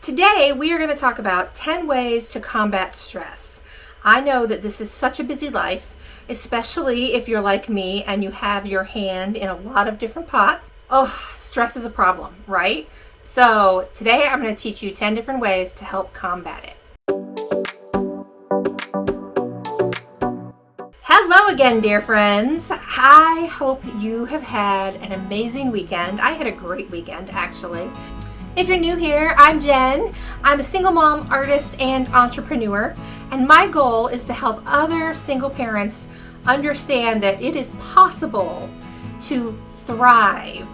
Today, we are going to talk about 10 ways to combat stress. I know that this is such a busy life, especially if you're like me and you have your hand in a lot of different pots. Oh, stress is a problem, right? So today I'm going to teach you 10 different ways to help combat it. Hello again, dear friends. I hope you have had an amazing weekend. I had a great weekend, actually. If you're new here, I'm Jen. I'm a single mom, artist, and entrepreneur, and my goal is to help other single parents understand that it is possible to thrive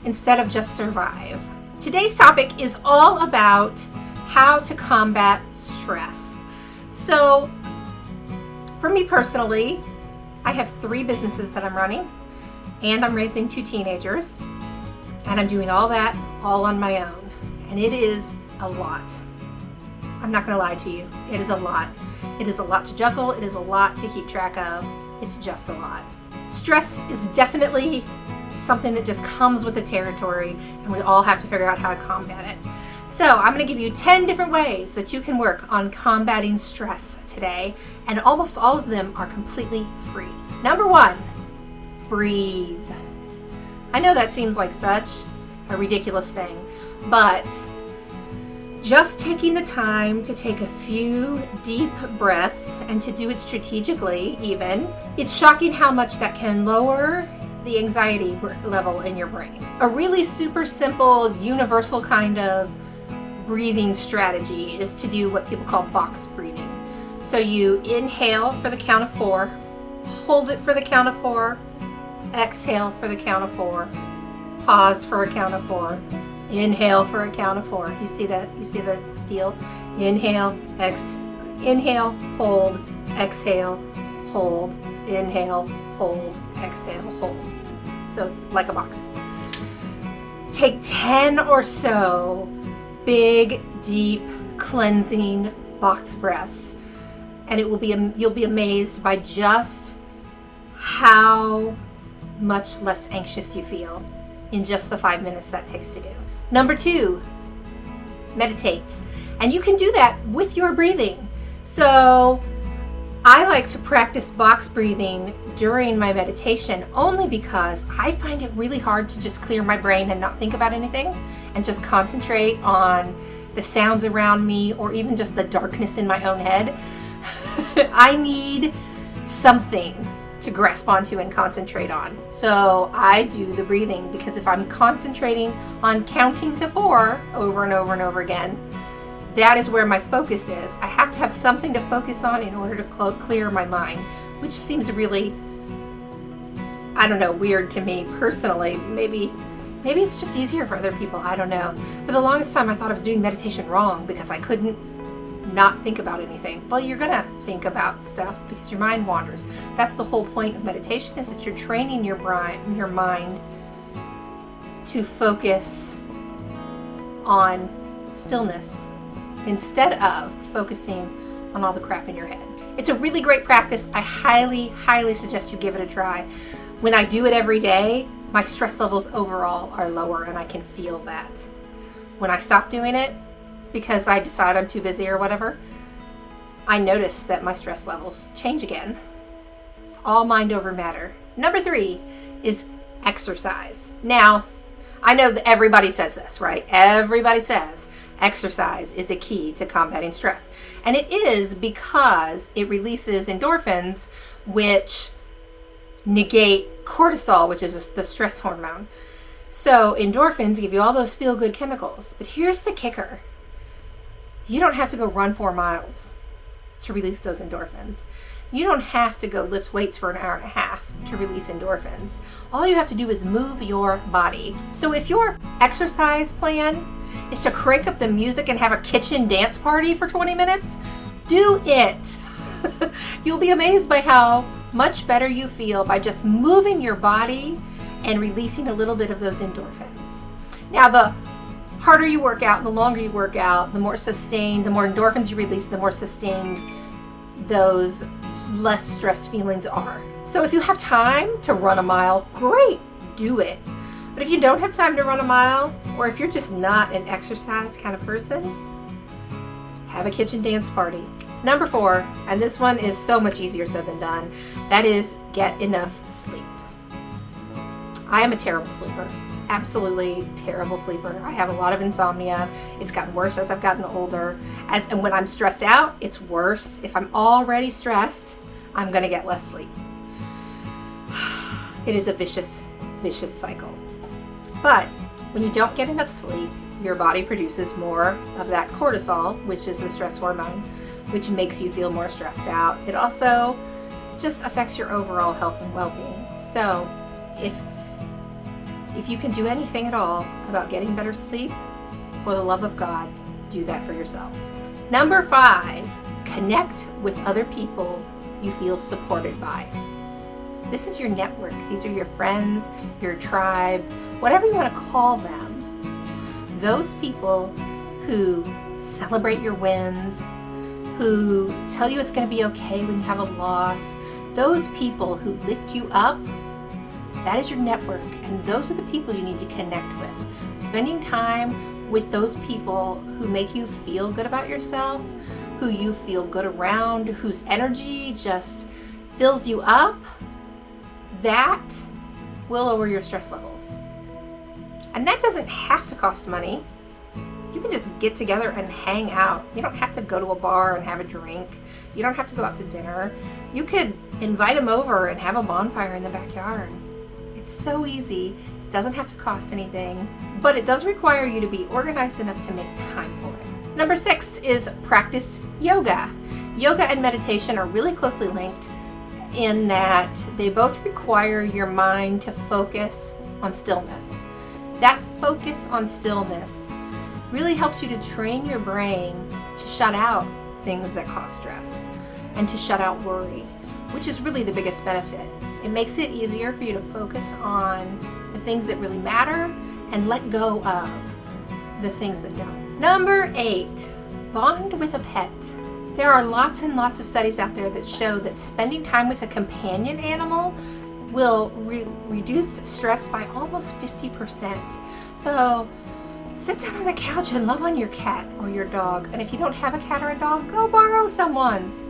instead of just survive. Today's topic is all about how to combat stress. So, for me personally, I have 3 businesses that I'm running, and I'm raising 2 teenagers, and I'm doing all that all on my own. And it is a lot. I'm not gonna lie to you. It is a lot. It is a lot to juggle. It is a lot to keep track of. It's just a lot. Stress is definitely something that just comes with the territory, and we all have to figure out how to combat it. So I'm gonna give you 10 different ways that you can work on combating stress today, and almost all of them are completely free. Number 1, breathe. I know that seems like such a ridiculous thing, but just taking the time to take a few deep breaths and to do it strategically even, it's shocking how much that can lower the anxiety level in your brain. A really super simple, universal kind of breathing strategy is to do what people call box breathing. So you inhale for the count of 4, hold it for the count of 4, exhale for the count of 4, pause for a count of 4, inhale for a count of 4. You see that? You see the deal? Inhale, inhale, hold, exhale, hold, inhale, hold, exhale, hold. So it's like a box. Take 10 or so big, deep, cleansing box breaths, and it will be you'll be amazed by just how much less anxious you feel in just the 5 minutes that takes to do. Number 2, meditate. And you can do that with your breathing. So I like to practice box breathing during my meditation only because I find it really hard to just clear my brain and not think about anything and just concentrate on the sounds around me or even just the darkness in my own head. I need something to grasp onto and concentrate on. So I do the breathing because if I'm concentrating on counting to 4 over and over and over again, that is where my focus is. I have to have something to focus on in order to clear my mind, which seems really, I don't know, weird to me personally. Maybe it's just easier for other people. I don't know. For the longest time, I thought I was doing meditation wrong because I couldn't not think about anything. Well, you're gonna think about stuff because your mind wanders. That's the whole point of meditation, is that you're training your mind to focus on stillness instead of focusing on all the crap in your head. It's a really great practice. I highly, highly suggest you give it a try. When I do it every day, my stress levels overall are lower, and I can feel that. When I stop doing it, because I decide I'm too busy or whatever, I notice that my stress levels change again. It's all mind over matter. Number 3 is exercise. Now, I know that everybody says this, right? Everybody says exercise is a key to combating stress. And it is because it releases endorphins, which negate cortisol, which is the stress hormone. So endorphins give you all those feel-good chemicals. But here's the kicker. You don't have to go run 4 miles to release those endorphins. You don't have to go lift weights for an hour and a half to release endorphins. All you have to do is move your body. So if your exercise plan is to crank up the music and have a kitchen dance party for 20 minutes, do it. You'll be amazed by how much better you feel by just moving your body and releasing a little bit of those endorphins. Now, the harder you work out, the longer you work out, the more sustained, the more endorphins you release, the more sustained those less stressed feelings are. So if you have time to run a mile, great, do it. But if you don't have time to run a mile, or if you're just not an exercise kind of person, have a kitchen dance party. Number 4, and this one is so much easier said than done, that is get enough sleep. I am a terrible sleeper. Absolutely terrible sleeper. I have a lot of insomnia. It's gotten worse as I've gotten older. And when I'm stressed out, it's worse. If I'm already stressed, I'm gonna get less sleep. It is a vicious cycle. But when you don't get enough sleep, your body produces more of that cortisol, which is the stress hormone, which makes you feel more stressed out. It also just affects your overall health and well-being. So if you can do anything at all about getting better sleep, for the love of God, do that for yourself. Number 5, connect with other people you feel supported by. This is your network. These are your friends, your tribe, whatever you want to call them. Those people who celebrate your wins, who tell you it's going to be okay when you have a loss, those people who lift you up, that is your network, and those are the people you need to connect with. Spending time with those people who make you feel good about yourself, who you feel good around, whose energy just fills you up, that will lower your stress levels. And that doesn't have to cost money. You can just get together and hang out. You don't have to go to a bar and have a drink. You don't have to go out to dinner. You could invite them over and have a bonfire in the backyard. It's so easy. It doesn't have to cost anything, but it does require you to be organized enough to make time for it. Number 6 is practice yoga. Yoga and meditation are really closely linked in that they both require your mind to focus on stillness. That focus on stillness really helps you to train your brain to shut out things that cause stress and to shut out worry, which is really the biggest benefit. It makes it easier for you to focus on the things that really matter and let go of the things that don't. Number 8, bond with a pet. There are lots and lots of studies out there that show that spending time with a companion animal will reduce stress by almost 50%. So sit down on the couch and love on your cat or your dog. And if you don't have a cat or a dog, go borrow someone's.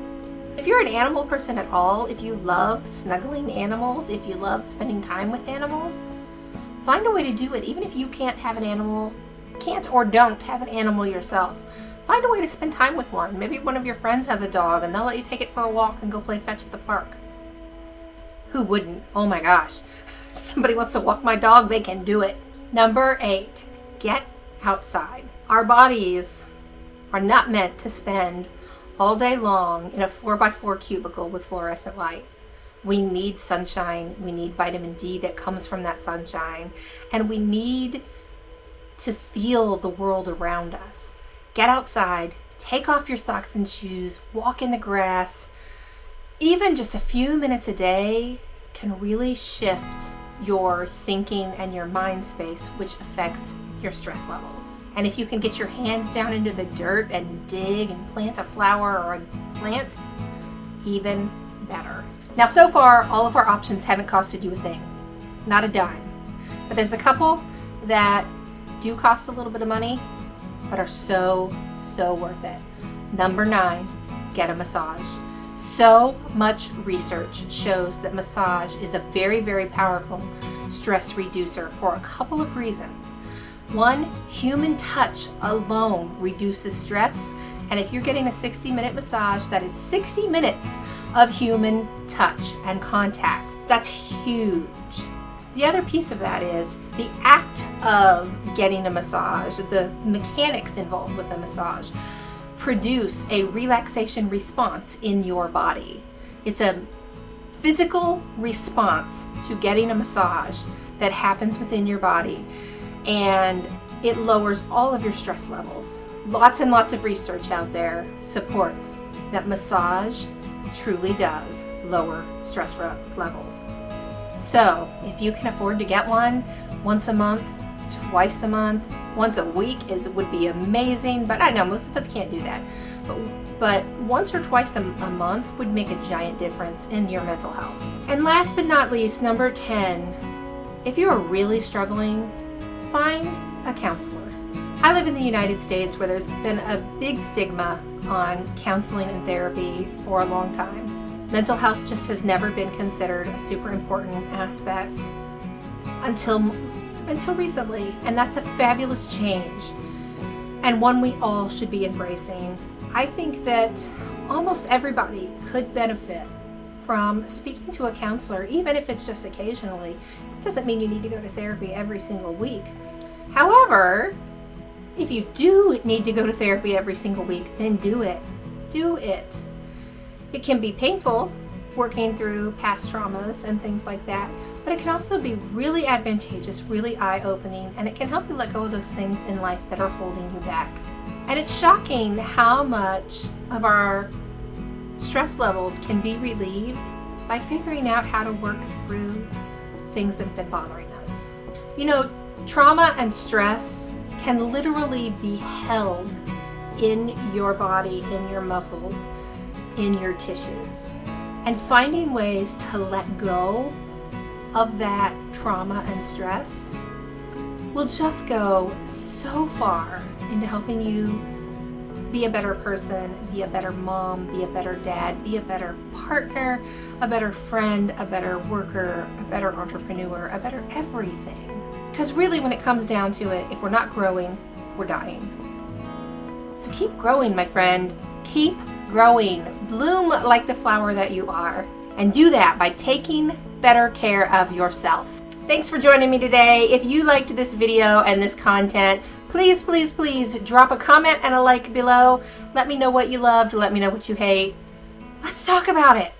If you're an animal person at all, if you love snuggling animals, if you love spending time with animals, find a way to do it. Even if you can't have an animal, can't or don't have an animal yourself, find a way to spend time with one. Maybe one of your friends has a dog and they'll let you take it for a walk and go play fetch at the park. Who wouldn't? Oh my gosh. Somebody wants to walk my dog, they can do it. Number 8, get outside. Our bodies are not meant to spend all day long in a 4x4 cubicle with fluorescent light. We need sunshine. We need vitamin D that comes from that sunshine. And we need to feel the world around us. Get outside, take off your socks and shoes, walk in the grass. Even just a few minutes a day can really shift your thinking and your mind space, which affects your stress levels. And if you can get your hands down into the dirt and dig and plant a flower or a plant, even better. Now, so far, all of our options haven't costed you a thing, not a dime. But there's a couple that do cost a little bit of money, but are so worth it. Number 9, get a massage. So much research shows that massage is a very powerful stress reducer for a couple of reasons. One, human touch alone reduces stress. And if you're getting a 60-minute massage, that is 60 minutes of human touch and contact. That's huge. The other piece of that is the act of getting a massage, the mechanics involved with a massage, produce a relaxation response in your body. It's a physical response to getting a massage that happens within your body, and it lowers all of your stress levels. Lots and lots of research out there supports that massage truly does lower stress levels. So if you can afford to get one once a month, twice a month, once a week would be amazing, but I know most of us can't do that. But once or twice a month would make a giant difference in your mental health. And last but not least, number 10, if you are really struggling, find a counselor. I live in the United States where there's been a big stigma on counseling and therapy for a long time. Mental health just has never been considered a super important aspect until recently, and that's a fabulous change and one we all should be embracing. I think that almost everybody could benefit from speaking to a counselor, even if it's just occasionally. It doesn't mean you need to go to therapy every single week. However, if you do need to go to therapy every single week, then do it. Do it. It can be painful working through past traumas and things like that, but it can also be really advantageous, really eye-opening, and it can help you let go of those things in life that are holding you back. And it's shocking how much of our stress levels can be relieved by figuring out how to work through things that have been bothering us. You know, trauma and stress can literally be held in your body, in your muscles, in your tissues. And finding ways to let go of that trauma and stress will just go so far into helping you be a better person, be a better mom, be a better dad, be a better partner, a better friend, a better worker, a better entrepreneur, a better everything. Because really, when it comes down to it, if we're not growing, we're dying. So keep growing, my friend. Keep growing. Bloom like the flower that you are. And do that by taking better care of yourself. Thanks for joining me today. If you liked this video and this content, please, please, please drop a comment and a like below. Let me know what you loved. Let me know what you hate. Let's talk about it.